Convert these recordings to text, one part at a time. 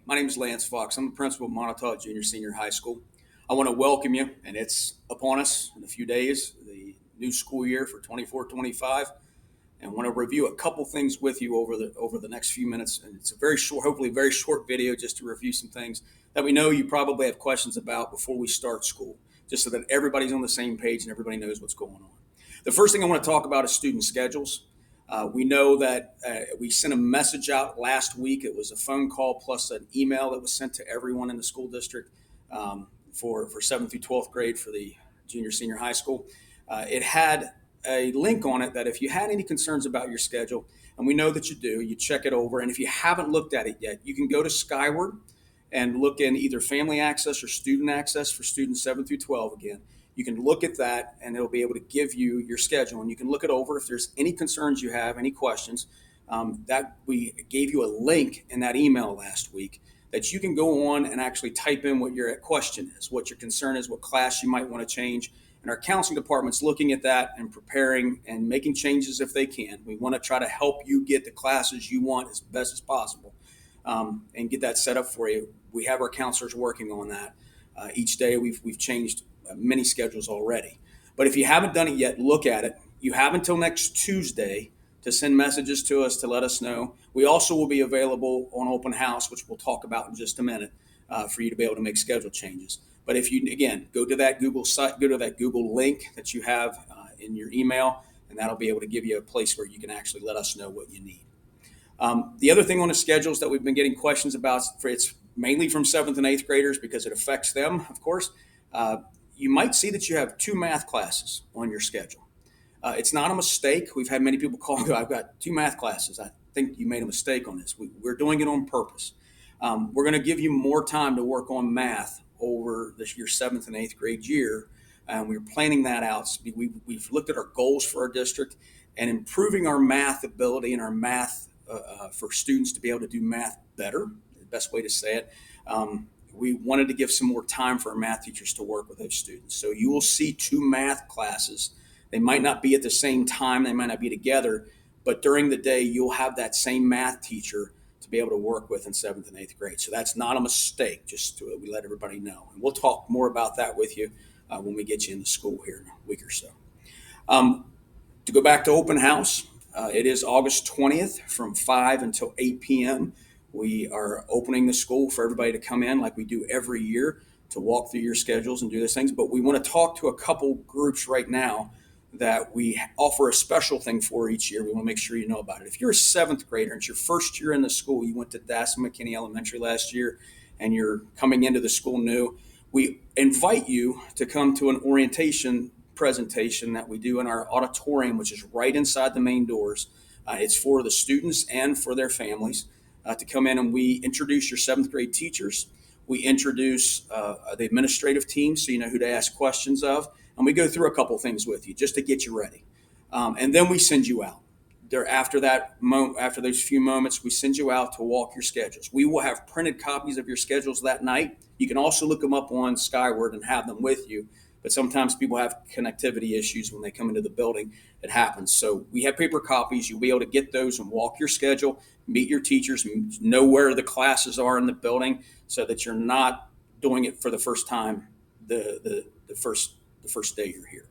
My name is Lance Fox. I'm the principal of Moniteau Junior Senior High School. I want to welcome you, and it's upon us in a few days, the new school year for 24-25, and want to review a couple things with you over the next few minutes. And it's a very short, hopefully very short video, just to review some things that we know you probably have questions about before we start school, just so that everybody's on the same page and everybody knows what's going on. The first thing I want to talk about is student schedules. We know that we sent a message out last week. It was a phone call plus an email that was sent to everyone in the school district for 7th through 12th grade for the junior senior high school. It had a link on it that if you had any concerns about your schedule, and we know that you do, you check it over. And if you haven't looked at it yet, you can go to Skyward and look in either family access or student access for students 7 through 12 again. You can look at that and it'll be able to give you your schedule, and you can look it over. If there's any concerns you have, any questions, that we gave you a link in that email last week that you can go on and actually type in what your question is, what your concern is, what class you might want to change. And our counseling department's looking at that and preparing and making changes if they can. We want to try to help you get the classes you want as best as possible, and get that set up for you. We have our counselors working on that. Each day we've changed many schedules already. But if you haven't done it yet, look at it. You have until next Tuesday to send messages to us to let us know. We also will be available on open house, which we'll talk about in just a minute, for you to be able to make schedule changes. But if you, again, go to that Google site, go to that Google link that you have in your email, and that'll be able to give you a place where you can actually let us know what you need. The other thing on the schedules that we've been getting questions about, it's mainly from 7th and 8th graders because it affects them, of course. You might see that you have 2 math classes on your schedule. It's not a mistake. We've had many people call, I've got 2 math classes. I think you made a mistake on this. We're doing it on purpose. We're going to give you more time to work on math over your 7th and 8th grade year. And we're planning that out. We've looked at our goals for our district and improving our math ability and our math for students to be able to do math better, the best way to say it. We wanted to give some more time for our math teachers to work with those students. So you will see 2 math classes. They might not be at the same time. They might not be together. But during the day, you'll have that same math teacher to be able to work with in 7th and 8th grade. So that's not a mistake, just to we let everybody know. And we'll talk more about that with you when we get you into school here in a week or so. To go back to open house, it is August 20th from 5 until 8 p.m. We are opening the school for everybody to come in like we do every year to walk through your schedules and do those things. But we want to talk to a couple groups right now that we offer a special thing for each year. We want to make sure you know about it. If you're a 7th grader and it's your first year in the school, you went to Dassel McKinney Elementary last year and you're coming into the school new, we invite you to come to an orientation presentation that we do in our auditorium, which is right inside the main doors. It's for the students and for their families to come in, and we introduce your 7th grade teachers. We introduce the administrative team so you know who to ask questions of, and we go through a couple things with you just to get you ready. And then we send you out. After those few moments, we send you out to walk your schedules. We will have printed copies of your schedules that night. You can also look them up on Skyward and have them with you. But sometimes people have connectivity issues when they come into the building. It happens. So we have paper copies. You'll be able to get those and walk your schedule, meet your teachers, know where the classes are in the building so that you're not doing it for the first time the first day you're here.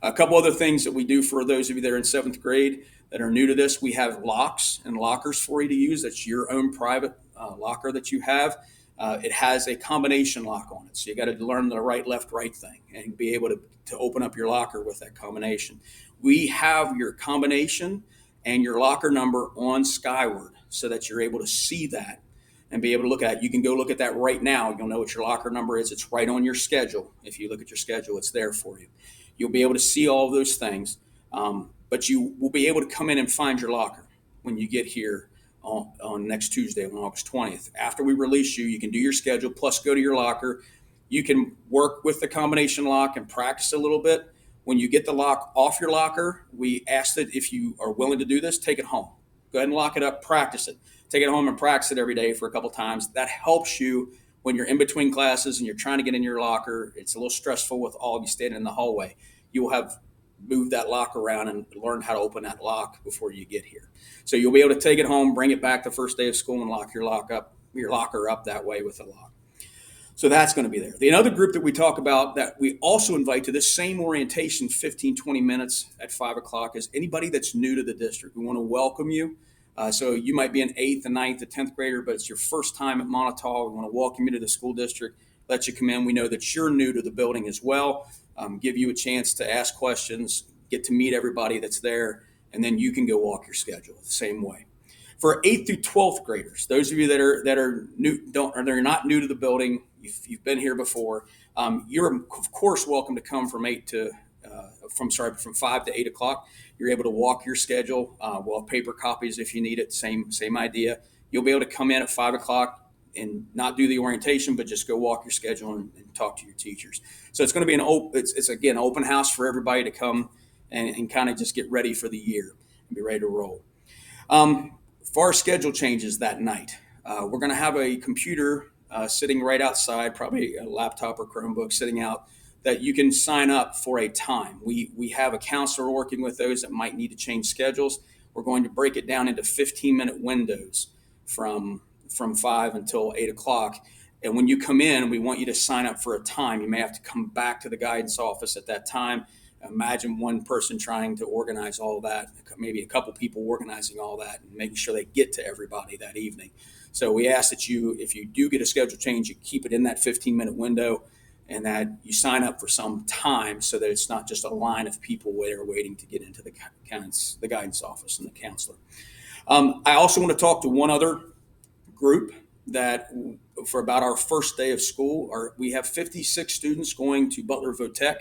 A couple other things that we do for those of you that are in 7th grade that are new to this, we have locks and lockers for you to use. That's your own private locker that you have. It has a combination lock on it. So you got to learn the right, left, right thing and be able to open up your locker with that combination. We have your combination and your locker number on Skyward so that you're able to see that and be able to look at it. You can go look at that right now. You'll know what your locker number is. It's right on your schedule. If you look at your schedule, it's there for you. You'll be able to see all of those things, but you will be able to come in and find your locker when you get here on next Tuesday, on August 20th. After we release you, you can do your schedule, plus go to your locker. You can work with the combination lock and practice a little bit. When you get the lock off your locker, we ask that if you are willing to do this, take it home. Go ahead and lock it up, practice it. Take it home and practice it every day for a couple times. That helps you when you're in between classes and you're trying to get in your locker. It's a little stressful with all of you standing in the hallway. You will have moved that lock around and learned how to open that lock before you get here. So you'll be able to take it home, bring it back the first day of school and lock your lock up your locker up that way with a lock. So that's going to be there. The another group that we talk about that we also invite to this same orientation, 15, 20 minutes at 5 o'clock, is anybody that's new to the district. We want to welcome you. So you might be an 8th, a 9th, a 10th grader, but it's your first time at Moniteau. We want to welcome you to the school district, let you come in. We know that you're new to the building as well, give you a chance to ask questions, get to meet everybody that's there, and then you can go walk your schedule the same way. For 8th through 12th graders, those of you that are new, they're not new to the building, you've been here before. You're of course welcome to come from from 5 to 8 o'clock. You're able to walk your schedule. We'll have paper copies if you need it. Same idea. You'll be able to come in at 5 o'clock and not do the orientation, but just go walk your schedule and talk to your teachers. So it's going to be it's again open house for everybody to come and kind of just get ready for the year and be ready to roll. For our schedule changes that night, we're going to have a computer sitting right outside, probably a laptop or Chromebook sitting out, that you can sign up for a time. We have a counselor working with those that might need to change schedules. We're going to break it down into 15-minute windows from 5 until 8 o'clock. And when you come in, we want you to sign up for a time. You may have to come back to the guidance office at that time. Imagine one person trying to organize all that, maybe a couple people organizing all that and making sure they get to everybody that evening. So we ask that if you do get a schedule change, you keep it in that 15-minute window and that you sign up for some time so that it's not just a line of people there waiting to get into the guidance office and the counselor. I also want to talk to one other group that for about our first day of school. We have 56 students going to Butler Votech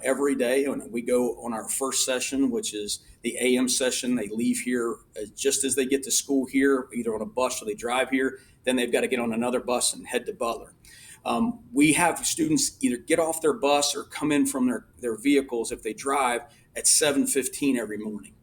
every day. And we go on our first session, which is the AM session. They leave here just as they get to school here, either on a bus or they drive here. Then they've got to get on another bus and head to Butler. We have students either get off their bus or come in from their vehicles if they drive at 7:15 every morning.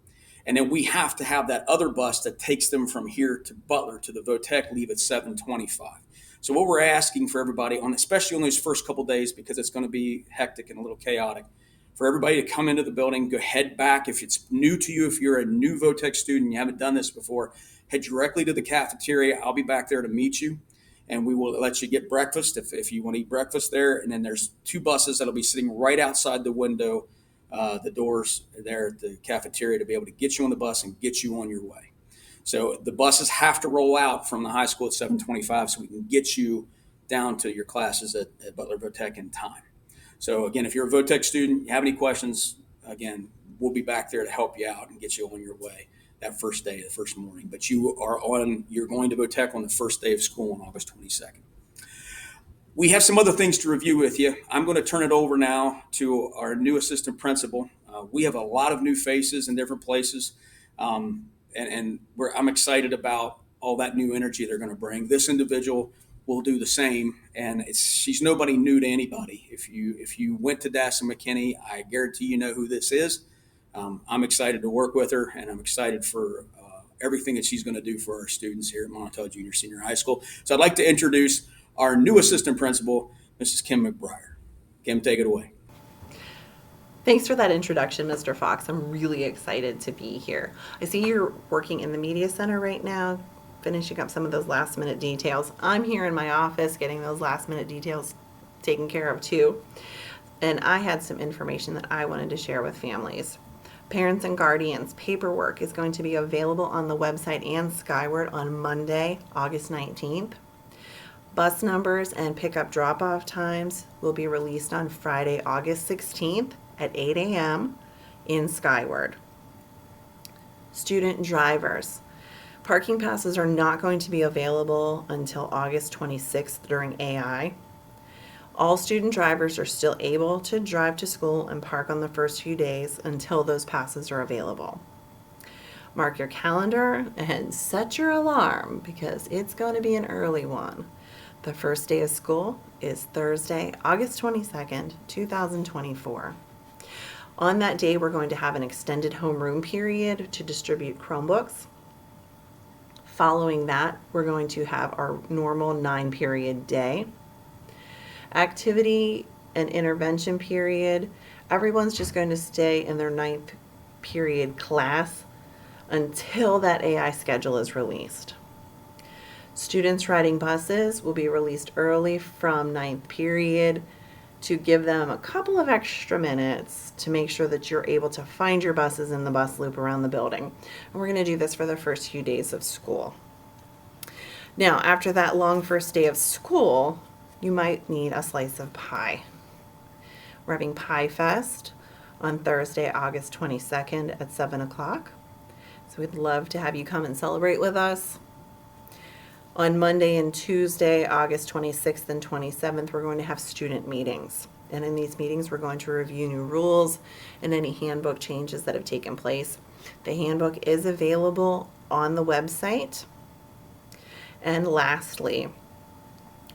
And then we have to have that other bus that takes them from here to Butler to the Votech leave at 7:25. So what we're asking for everybody, especially on those first couple days, because it's going to be hectic and a little chaotic, for everybody to come into the building, go head back. If it's new to you, if you're a new Votech student, you haven't done this before, head directly to the cafeteria. I'll be back there to meet you, and we will let you get breakfast if you want to eat breakfast there. And then there's 2 buses that'll be sitting right outside the window, the doors there at the cafeteria, to be able to get you on the bus and get you on your way. So the buses have to roll out from the high school at 7:25 so we can get you down to your classes at Butler Votech in time. So again, if you're a Votech student, you have any questions, again, we'll be back there to help you out and get you on your way that first day, the first morning. But you're going to Votech on the first day of school on August 22nd. We have some other things to review with you. I'm going to turn it over now to our new assistant principal. We have a lot of new faces in different places. I'm excited about all that new energy they're going to bring. This individual will do the same, and she's nobody new to anybody. If you went to Dassam McKinney, I guarantee you know who this is. I'm excited to work with her, and I'm excited for everything that she's going to do for our students here at Moniteau Junior Senior High School. So I'd like to introduce our new assistant principal, Mrs. Kim McBriar. Kim, take it away. Thanks for that introduction, Mr. Fox. I'm really excited to be here. I see you're working in the media center right now, finishing up some of those last minute details. I'm here in my office getting those last minute details taken care of too. And I had some information that I wanted to share with families. Parents and guardians, paperwork is going to be available on the website and Skyward on Monday, August 19th. Bus numbers and pickup drop-off times will be released on Friday, August 16th at 8 a.m. in Skyward. Student drivers. Parking passes are not going to be available until August 26th during AI. All student drivers are still able to drive to school and park on the first few days until those passes are available. Mark your calendar and set your alarm because it's going to be an early one. The first day of school is Thursday, August 22nd, 2024. On that day, we're going to have an extended homeroom period to distribute Chromebooks. Following that, we're going to have our normal 9-period day. Activity and intervention period, everyone's just going to stay in their 9th period class until that AI schedule is released. Students riding buses will be released early from ninth period to give them a couple of extra minutes to make sure that you're able to find your buses in the bus loop around the building. And we're going to do this for the first few days of school. Now, after that long first day of school, you might need a slice of pie. We're having Pie Fest on Thursday, August 22nd at 7 o'clock. So we'd love to have you come and celebrate with us. On Monday and Tuesday, August 26th and 27th, we're going to have student meetings. And in these meetings, we're going to review new rules and any handbook changes that have taken place. The handbook is available on the website. And lastly,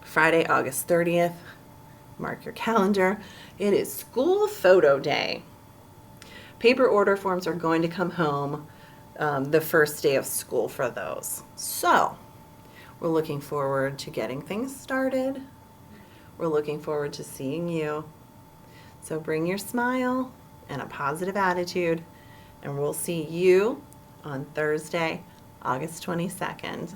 Friday, August 30th, mark your calendar, it is school photo day. Paper order forms are going to come home the first day of school for those. So, we're looking forward to getting things started. We're looking forward to seeing you. So bring your smile and a positive attitude, and we'll see you on Thursday, August 22nd.